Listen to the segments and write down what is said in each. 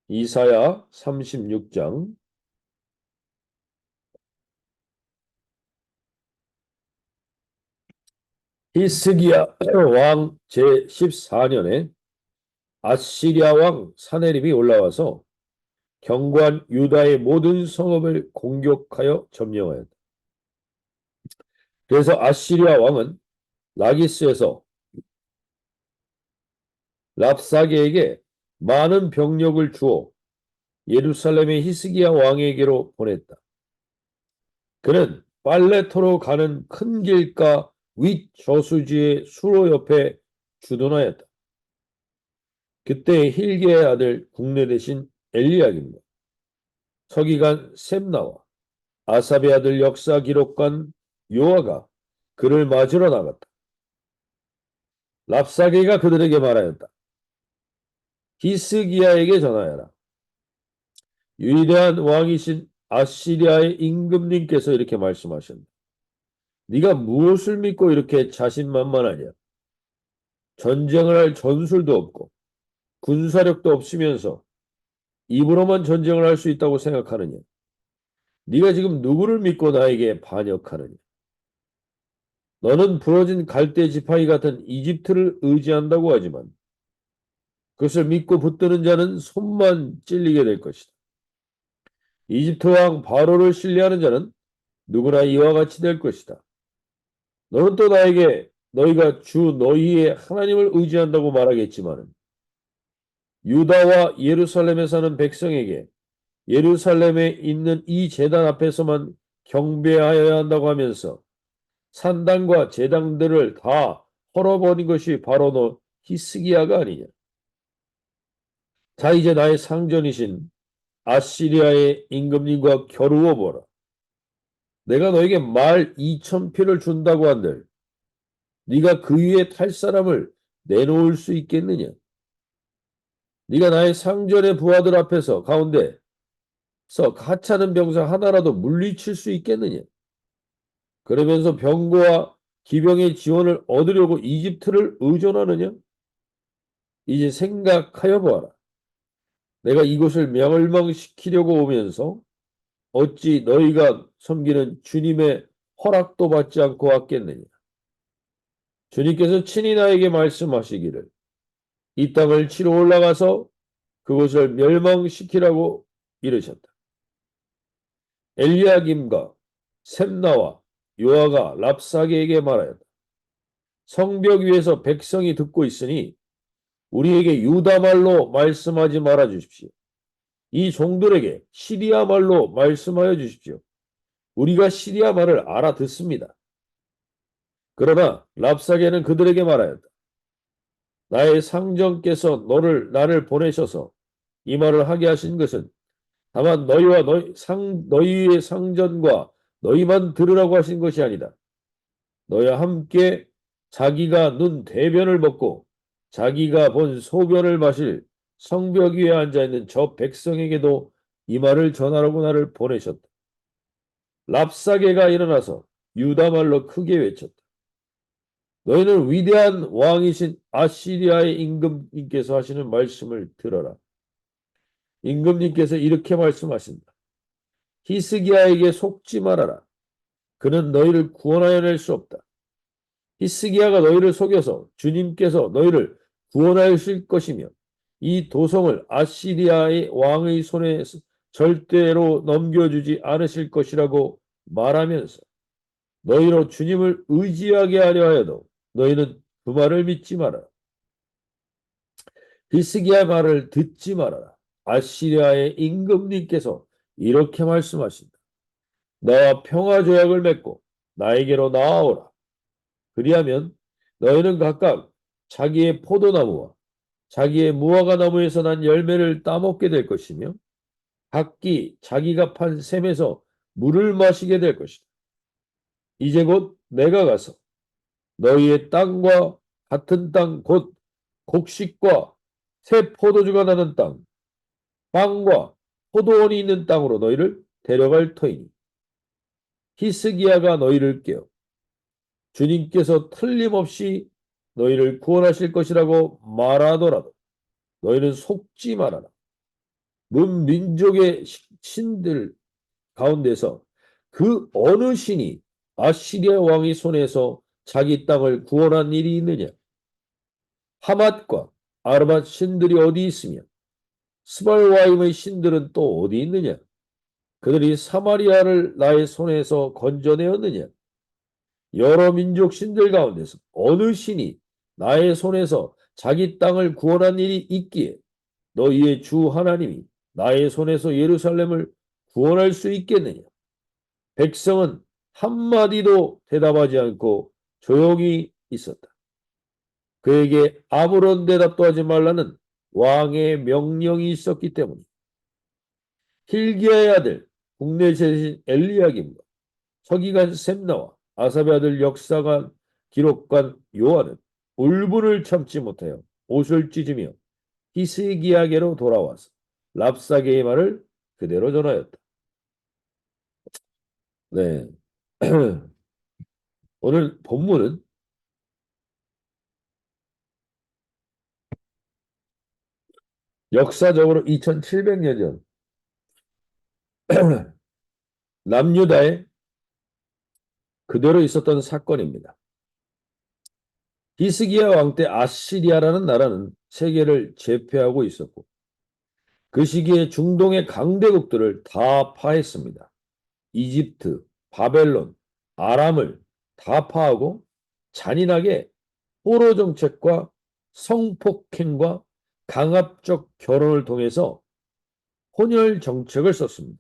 이사야 36장. 히스기야 왕 제14년에 아시리아 왕 사네립이 올라와서 경관 유다의 모든 성읍을 공격하여 점령하였다. 그래서 아시리아 왕은 라기스에서 랍사게에게 많은 병력을 주어 예루살렘의 히스기야 왕에게로 보냈다. 그는 빨레토로 가는 큰 길가 윗 저수지의 수로 옆에 주둔하였다. 그때 힐게의 아들 국내 대신 엘리야김과 서기관 셈나와 아삽의 아들 역사 기록관 요아가 그를 맞으러 나갔다. 랍사게가 그들에게 말하였다. 히스기야에게 전하여라. 위대한 왕이신 아시리아의 임금님께서 이렇게 말씀하셨다. 네가 무엇을 믿고 이렇게 자신만만하냐? 전쟁을 할 전술도 없고 군사력도 없으면서 입으로만 전쟁을 할 수 있다고 생각하느냐? 네가 지금 누구를 믿고 나에게 반역하느냐? 너는 부러진 갈대 지팡이 같은 이집트를 의지한다고 하지만 그것을 믿고 붙드는 자는 손만 찔리게 될 것이다. 이집트 왕 바로를 신뢰하는 자는 누구나 이와 같이 될 것이다. 너는 또 나에게 너희가 주 너희의 하나님을 의지한다고 말하겠지만 유다와 예루살렘에 사는 백성에게 예루살렘에 있는 이 제단 앞에서만 경배하여야 한다고 하면서 산당과 제당들을 다 헐어버린 것이 바로 너 히스기야가 아니냐. 자, 이제 나의 상전이신 아시리아의 임금님과 겨루어 보라. 내가 너에게 말 2,000피를 준다고 한들 네가 그 위에 탈 사람을 내놓을 수 있겠느냐? 네가 나의 상전의 부하들 앞에서 가운데서 하찮은 병사 하나라도 물리칠 수 있겠느냐? 그러면서 병거와 기병의 지원을 얻으려고 이집트를 의존하느냐? 이제 생각하여 보아라. 내가 이곳을 멸망시키려고 오면서 어찌 너희가 섬기는 주님의 허락도 받지 않고 왔겠느냐? 주님께서 친히 나에게 말씀하시기를 이 땅을 치러 올라가서 그곳을 멸망시키라고 이르셨다. 엘리야김과 셈나와 요아가 랍사게에게 말하였다. 성벽 위에서 백성이 듣고 있으니 우리에게 유다 말로 말씀하지 말아 주십시오. 이 종들에게 시리아 말로 말씀하여 주십시오. 우리가 시리아 말을 알아듣습니다. 그러나 랍사게는 그들에게 말하였다. 나의 상전께서 나를 보내셔서 이 말을 하게 하신 것은 다만 너희의 상전과 너희만 들으라고 하신 것이 아니다. 너희와 함께 자기가 눈 대변을 먹고 자기가 본 소변을 마실 성벽 위에 앉아있는 저 백성에게도 이 말을 전하라고 나를 보내셨다. 랍사게가 일어나서 유다 말로 크게 외쳤다. 너희는 위대한 왕이신 아시리아의 임금님께서 하시는 말씀을 들어라. 임금님께서 이렇게 말씀하신다. 히스기야에게 속지 말아라. 그는 너희를 구원하여 낼 수 없다. 히스기야가 너희를 속여서 주님께서 너희를 구원하실 것이며 이 도성을 아시리아의 왕의 손에 절대로 넘겨주지 않으실 것이라고 말하면서 너희로 주님을 의지하게 하려 하여도 너희는 그 말을 믿지 말아라. 히스기야 말을 듣지 말아라. 아시리아의 임금님께서 이렇게 말씀하신다. 나와 평화 조약을 맺고 나에게로 나아오라. 그리하면 너희는 각각 자기의 포도나무와 자기의 무화과 나무에서 난 열매를 따먹게 될 것이며 각기 자기가 판 샘에서 물을 마시게 될 것이다. 이제 곧 내가 가서 너희의 땅과 같은 땅 곧 곡식과 새 포도주가 나는 땅, 빵과 포도원이 있는 땅으로 너희를 데려갈 터이니 히스기야가 너희를 깨어 주님께서 틀림없이 너희를 구원하실 것이라고 말하더라도 너희는 속지 말아라. 문 민족의 신들 가운데서 그 어느 신이 아시리아 왕의 손에서 자기 땅을 구원한 일이 있느냐? 하맛과 아르밧 신들이 어디 있으며 스발와임의 신들은 또 어디 있느냐? 그들이 사마리아를 나의 손에서 건져내었느냐? 여러 민족 신들 가운데서 어느 신이 나의 손에서 자기 땅을 구원한 일이 있기에 너희의 주 하나님이 나의 손에서 예루살렘을 구원할 수 있겠느냐? 백성은 한마디도 대답하지 않고 조용히 있었다. 그에게 아무런 대답도 하지 말라는 왕의 명령이 있었기 때문이다. hil기야의 아들 국내 제신 엘리야김과 서기관 셈나와 아삽의 아들 역사관 기록관 요한은 울분을 참지 못하여 옷을 찢으며 히스기야에게로 돌아와서 랍사게의 말을 그대로 전하였다. 네. 오늘 본문은 역사적으로 2700년 전 남유다에 그대로 있었던 사건입니다. 히스기야 왕 때 아시리아라는 나라는 세계를 제패하고 있었고 그 시기에 중동의 강대국들을 다 파했습니다. 이집트, 바벨론, 아람을 다 파하고 잔인하게 포로 정책과 성폭행과 강압적 결혼을 통해서 혼혈 정책을 썼습니다.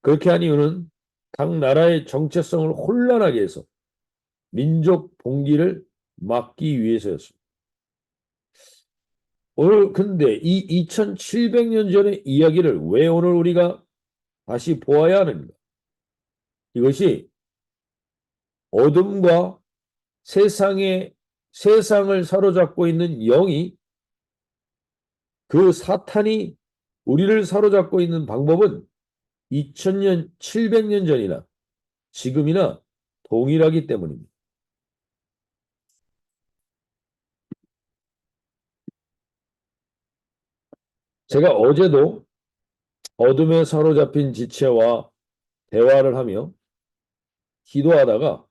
그렇게 한 이유는 각 나라의 정체성을 혼란하게 해서 민족 봉기를 막기 위해서였습니다. 오늘 근데 이 2700년 전의 이야기를 왜 오늘 우리가 다시 보아야 하는가? 이것이 어둠과 세상을 사로잡고 있는 영이 그 사탄이 우리를 사로잡고 있는 방법은 2000년, 700년 전이나 지금이나 동일하기 때문입니다. 제가 어제도 어둠에 사로잡힌 지체와 대화를 하며 기도하다가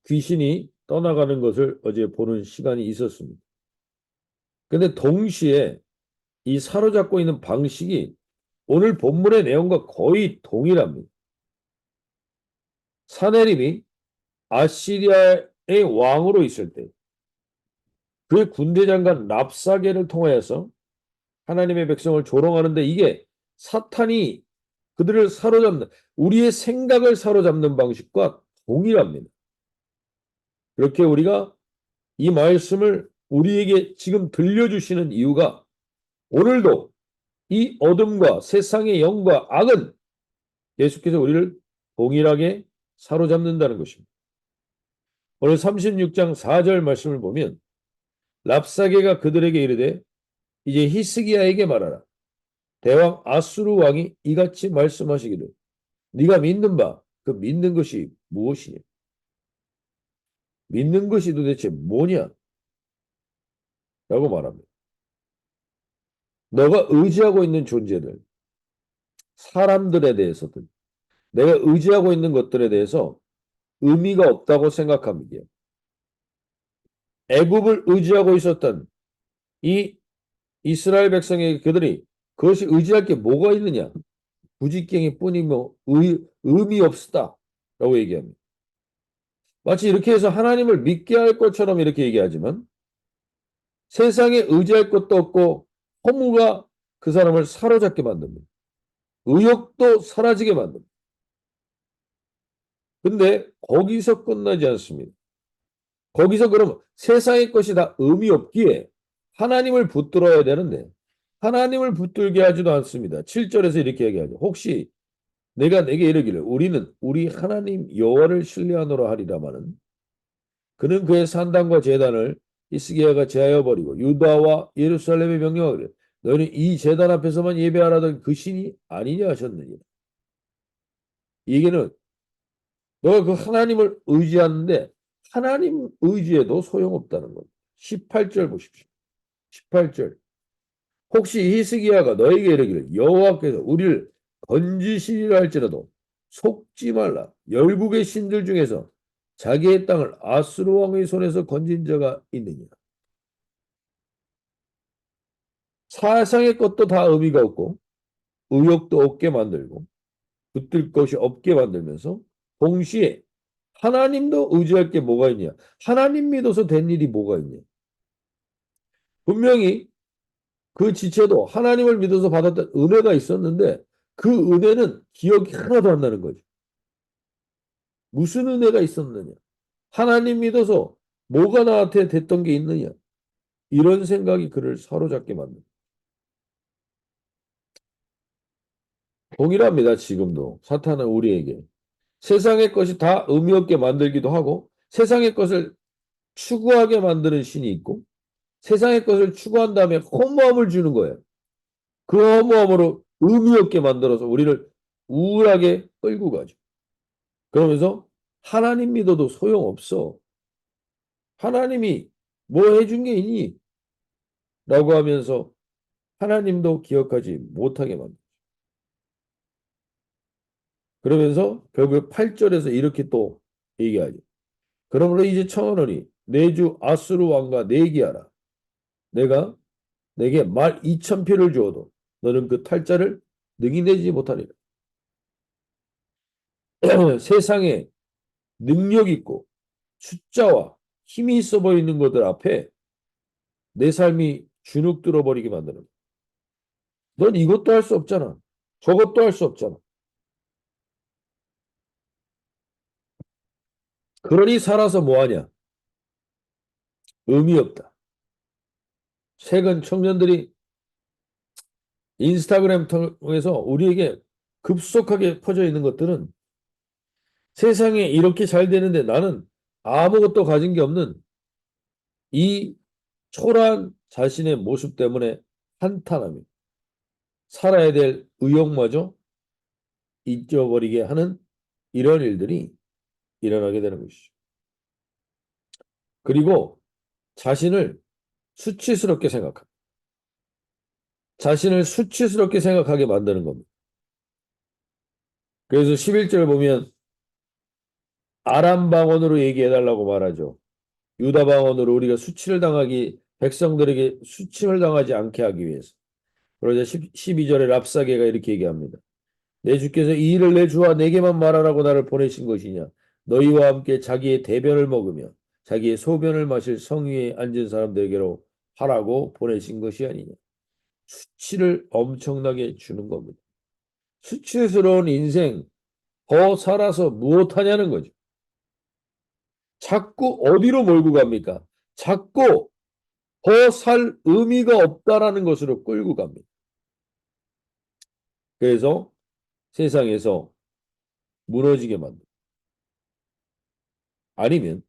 귀신이 떠나가는 것을 어제 보는 시간이 있었습니다. 근데 동시에 이 사로잡고 있는 방식이 오늘 본문의 내용과 거의 동일합니다. 사네립이 아시리아의 왕으로 있을 때 그의 군대 장관 랍사게를 통하여서 하나님의 백성을 조롱하는데 이게 사탄이 그들을 사로잡는 우리의 생각을 사로잡는 방식과 동일합니다. 그렇게 우리가 이 말씀을 우리에게 지금 들려주시는 이유가 오늘도 이 어둠과 세상의 영과 악은 계속해서 우리를 동일하게 사로잡는다는 것입니다. 오늘 36장 4절 말씀을 보면 랍사게가 그들에게 이르되 이제 히스기야에게 말하라. 대왕 아수르 왕이 이같이 말씀하시기를 네가 믿는 바 그 믿는 것이 무엇이냐? 믿는 것이 도대체 뭐냐? 라고 말합니다. 너가 의지하고 있는 존재들, 사람들에 대해서든 내가 의지하고 있는 것들에 대해서 의미가 없다고 생각합니다. 애굽을 의지하고 있었던 이 이스라엘 백성에게 그들이 그것이 의지할 게 뭐가 있느냐? 부지깽이 뿐이며 의미 없다 라고 얘기합니다. 마치 이렇게 해서 하나님을 믿게 할 것처럼 이렇게 얘기하지만 세상에 의지할 것도 없고 허무가 그 사람을 사로잡게 만듭니다. 의욕도 사라지게 만듭니다. 근데 거기서 끝나지 않습니다. 거기서 그러면 세상의 것이 다 의미 없기에 하나님을 붙들어야 되는데 하나님을 붙들게 하지도 않습니다. 7절에서 이렇게 얘기하죠. 혹시 내가 내게 이르기를 우리는 우리 하나님 여호와를 신뢰하노라 하리라마는 그는 그의 산당과 제단을 히스기야가 제하여 버리고 유다와 예루살렘에 명령하기를 너희는 이 제단 앞에서만 예배하라던 그 신이 아니냐 하셨느니라. 이 얘기는 너가 그 하나님을 의지하는데 하나님 의지에도 소용없다는 겁니다. 18절 보십시오. 18절 혹시 히스기야가 너에게 이르기를 여호와께서 우리를 건지시리라 할지라도 속지 말라. 열국의 신들 중에서 자기의 땅을 아수르 왕의 손에서 건진 자가 있느냐. 사상의 것도 다 의미가 없고 의욕도 없게 만들고 붙들 것이 없게 만들면서 동시에 하나님도 의지할 게 뭐가 있냐? 하나님 믿어서 된 일이 뭐가 있냐? 분명히 그 지체도 하나님을 믿어서 받았던 은혜가 있었는데 그 은혜는 기억이 하나도 안 나는 거죠. 무슨 은혜가 있었느냐? 하나님 믿어서 뭐가 나한테 됐던 게 있느냐? 이런 생각이 그를 사로잡게 만듭니다. 동일합니다. 지금도 사탄은 우리에게 세상의 것이 다 의미 없게 만들기도 하고 세상의 것을 추구하게 만드는 신이 있고 세상의 것을 추구한 다음에 허무함을 주는 거예요. 그 허무함으로 의미 없게 만들어서 우리를 우울하게 끌고 가죠. 그러면서 하나님 믿어도 소용없어. 하나님이 뭐 해준 게 있니? 라고 하면서 하나님도 기억하지 못하게 만들죠. 그러면서 결국 8절에서 이렇게 또 얘기하죠. 그러므로 이제 청하노니 내 주 아수르 왕과 내기하라. 내가 내게 12,000표를 주어도 너는 그 탈자를 능히 내지 못하리라. 세상에 능력 있고 숫자와 힘이 있어 보이는 것들 앞에 내 삶이 주눅 들어버리게 만드는 거야. 넌 이것도 할 수 없잖아. 저것도 할 수 없잖아. 그러니 살아서 뭐하냐? 의미 없다. 최근 청년들이 인스타그램 통해서 우리에게 급속하게 퍼져 있는 것들은 세상에 이렇게 잘 되는데 나는 아무것도 가진 게 없는 이 초라한 자신의 모습 때문에 한탄하며 살아야 될 의욕마저 잊어버리게 하는 이런 일들이 일어나게 되는 것이죠. 그리고 자신을 수치스럽게 생각합니다. 자신을 수치스럽게 생각하게 만드는 겁니다. 그래서 11절 보면 아람 방언으로 얘기해달라고 말하죠. 유다 방언으로 우리가 수치를 당하기 백성들에게 수침을 당하지 않게 하기 위해서. 그러자 12절에 랍사게가 이렇게 얘기합니다. 내 주께서 이 일을 내 주와 내게만 말하라고 나를 보내신 것이냐. 너희와 함께 자기의 대변을 먹으며 자기의 소변을 마실 성 위에 앉은 사람들에게로 하라고 보내신 것이 아니냐. 수치를 엄청나게 주는 겁니다. 수치스러운 인생 더 살아서 무엇하냐는 거죠. 자꾸 어디로 몰고 갑니까? 자꾸 더 살 의미가 없다라는 것으로 끌고 갑니다. 그래서 세상에서 무너지게 만듭니다. 아니면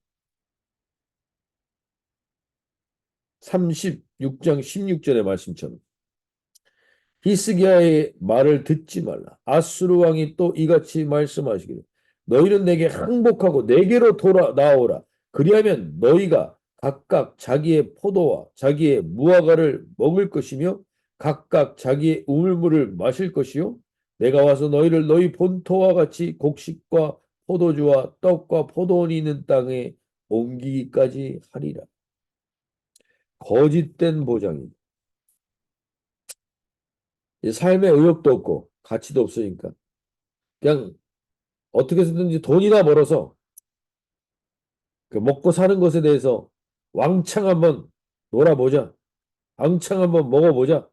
36장 16절의 말씀처럼 히스기야의 말을 듣지 말라. 아수르 왕이 또 이같이 말씀하시기를 너희는 내게 항복하고 내게로 돌아 나오라. 그리하면 너희가 각각 자기의 포도와 자기의 무화과를 먹을 것이며 각각 자기의 우물물을 마실 것이요 내가 와서 너희를 너희 본토와 같이 곡식과 포도주와 떡과 포도원이 있는 땅에 옮기기까지 하리라. 거짓된 보장이 삶의 의욕도 없고 가치도 없으니까 그냥 어떻게 해서든지 돈이나 벌어서 그 먹고 사는 것에 대해서 왕창 한번 놀아보자. 왕창 한번 먹어보자.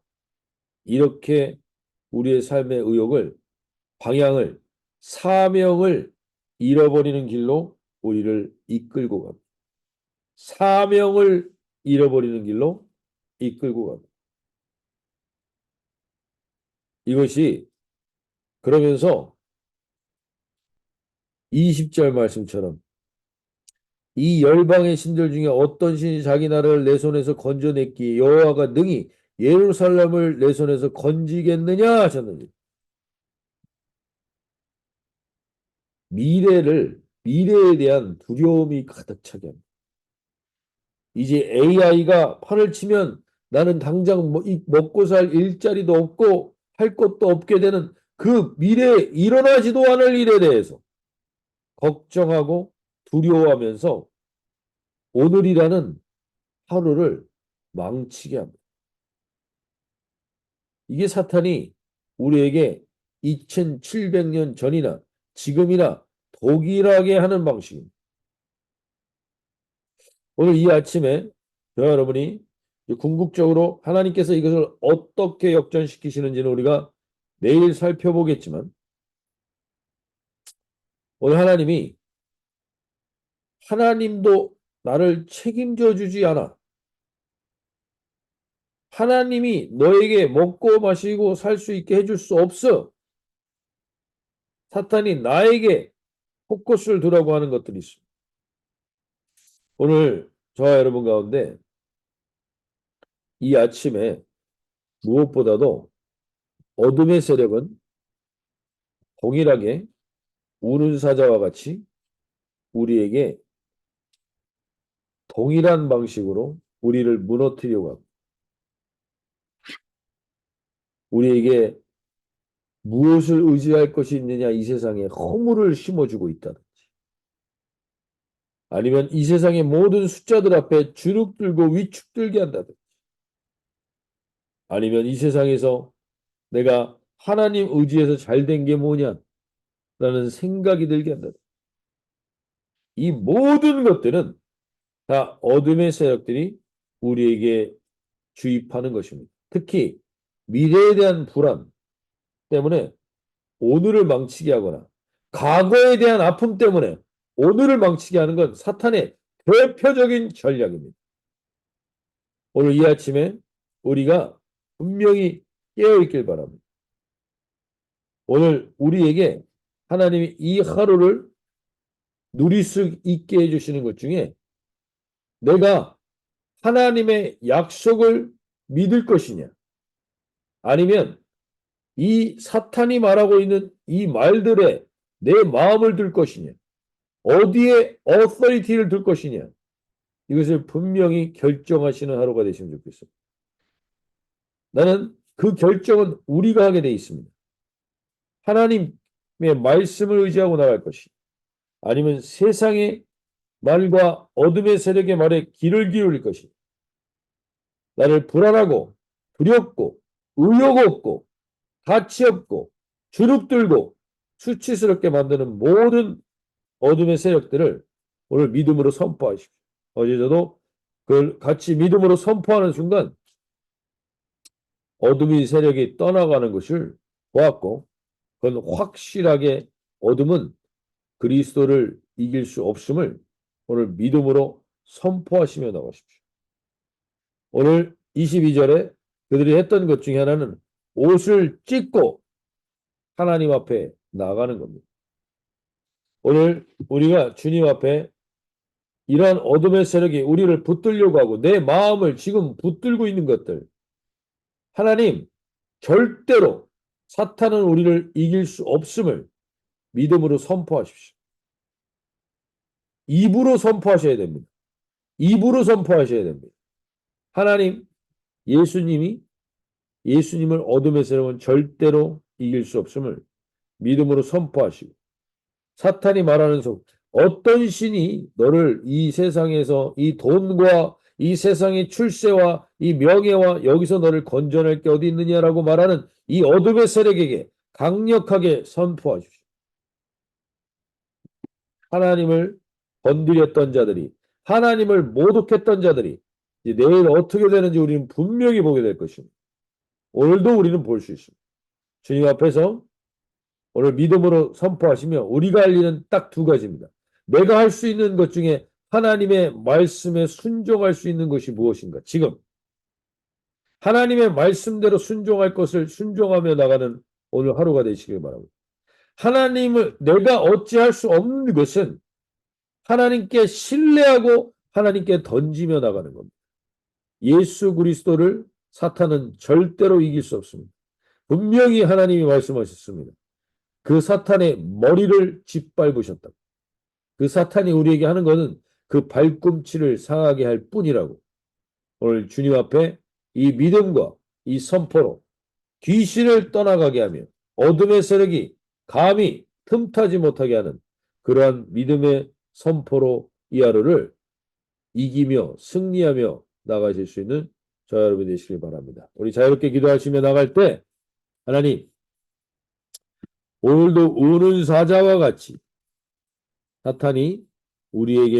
이렇게 우리의 삶의 의욕을 방향을 사명을 잃어버리는 길로 우리를 이끌고 갑니다. 사명을 잃어버리는 길로 이끌고 갑니다. 이것이 그러면서 20절 말씀처럼 이 열방의 신들 중에 어떤 신이 자기 나라를 내 손에서 건져냈기에 여호와가 능히 예루살렘을 내 손에서 건지겠느냐 하셨느니 미래에 대한 두려움이 가득 차게 합니다. 이제 AI가 판을 치면 나는 당장 먹고 살 일자리도 없고 할 것도 없게 되는 그 미래에 일어나지도 않을 일에 대해서 걱정하고 두려워하면서 오늘이라는 하루를 망치게 합니다. 이게 사탄이 우리에게 2700년 전이나 지금이나 동일하게 하는 방식입니다. 오늘 이 아침에 저와 여러분이 궁극적으로 하나님께서 이것을 어떻게 역전시키시는지는 우리가 내일 살펴보겠지만, 오늘 하나님도 나를 책임져 주지 않아. 하나님이 너에게 먹고 마시고 살 수 있게 해줄 수 없어. 사탄이 나에게 포커스를 두라고 하는 것들이 있습니다. 오늘 저와 여러분 가운데 이 아침에 무엇보다도 어둠의 세력은 동일하게 우는 사자와 같이 우리에게 동일한 방식으로 우리를 무너뜨리려고 합니다. 우리에게 무엇을 의지할 것이 있느냐, 이 세상에 허물을 심어주고 있다든지, 아니면 이 세상의 모든 숫자들 앞에 주눅 들고 위축 들게 한다든지, 아니면 이 세상에서 내가 하나님 의지해서 잘 된 게 뭐냐 라는 생각이 들게 한다든지, 이 모든 것들은 다 어둠의 세력들이 우리에게 주입하는 것입니다. 특히 미래에 대한 불안 때문에 오늘을 망치게 하거나 과거에 대한 아픔 때문에 오늘을 망치게 하는 건 사탄의 대표적인 전략입니다. 오늘 이 아침에 우리가 분명히 깨어있길 바랍니다. 오늘 우리에게 하나님이 이 하루를 누릴 수 있게 해주시는 것 중에 내가 하나님의 약속을 믿을 것이냐, 아니면 이 사탄이 말하고 있는 이 말들에 내 마음을 둘 것이냐, 어디에 authority를 둘 것이냐, 이것을 분명히 결정하시는 하루가 되시면 좋겠습니다. 나는 그 결정은 우리가 하게 돼 있습니다. 하나님의 말씀을 의지하고 나갈 것이, 아니면 세상의 말과 어둠의 세력의 말에 귀를 기울일 것이, 나를 불안하고 두렵고 의욕 없고 가치 없고 주눅 들고 수치스럽게 만드는 모든 어둠의 세력들을 오늘 믿음으로 선포하십시오. 어제 저도 그걸 같이 믿음으로 선포하는 순간 어둠의 세력이 떠나가는 것을 보았고, 그건 확실하게 어둠은 그리스도를 이길 수 없음을 오늘 믿음으로 선포하시며 나가십시오. 오늘 22절에 그들이 했던 것 중에 하나는 옷을 찢고 하나님 앞에 나가는 겁니다. 오늘 우리가 주님 앞에 이러한 어둠의 세력이 우리를 붙들려고 하고 내 마음을 지금 붙들고 있는 것들, 하나님 절대로 사탄은 우리를 이길 수 없음을 믿음으로 선포하십시오. 입으로 선포하셔야 됩니다. 입으로 선포하셔야 됩니다. 하나님, 예수님을 어둠의 세력은 절대로 이길 수 없음을 믿음으로 선포하시고, 사탄이 말하는 속 어떤 신이 너를 이 세상에서 이 돈과 이 세상의 출세와 이 명예와 여기서 너를 건져낼 게 어디 있느냐라고 말하는 이 어둠의 세력에게 강력하게 선포하십시오. 하나님을 건드렸던 자들이, 하나님을 모독했던 자들이 내일 어떻게 되는지 우리는 분명히 보게 될 것입니다. 오늘도 우리는 볼 수 있습니다. 주님 앞에서 오늘 믿음으로 선포하시며 우리가 할 일은 딱 두 가지입니다. 내가 할 수 있는 것 중에 하나님의 말씀에 순종할 수 있는 것이 무엇인가? 지금 하나님의 말씀대로 순종할 것을 순종하며 나가는 오늘 하루가 되시길 바랍니다. 하나님을 내가 어찌할 수 없는 것은 하나님께 신뢰하고 하나님께 던지며 나가는 겁니다. 예수 그리스도를 사탄은 절대로 이길 수 없습니다. 분명히 하나님이 말씀하셨습니다. 그 사탄의 머리를 짓밟으셨다. 그 사탄이 우리에게 하는 것은 그 발꿈치를 상하게 할 뿐이라고 오늘 주님 앞에 이 믿음과 이 선포로 귀신을 떠나가게 하며 어둠의 세력이 감히 틈타지 못하게 하는 그러한 믿음의 선포로 이 하루를 이기며 승리하며 나가실 수 있는 저와 여러분이 되시길 바랍니다. 우리 자유롭게 기도하시며 나갈 때 하나님 오늘도 우는 사자와 같이 사탄이 우리에게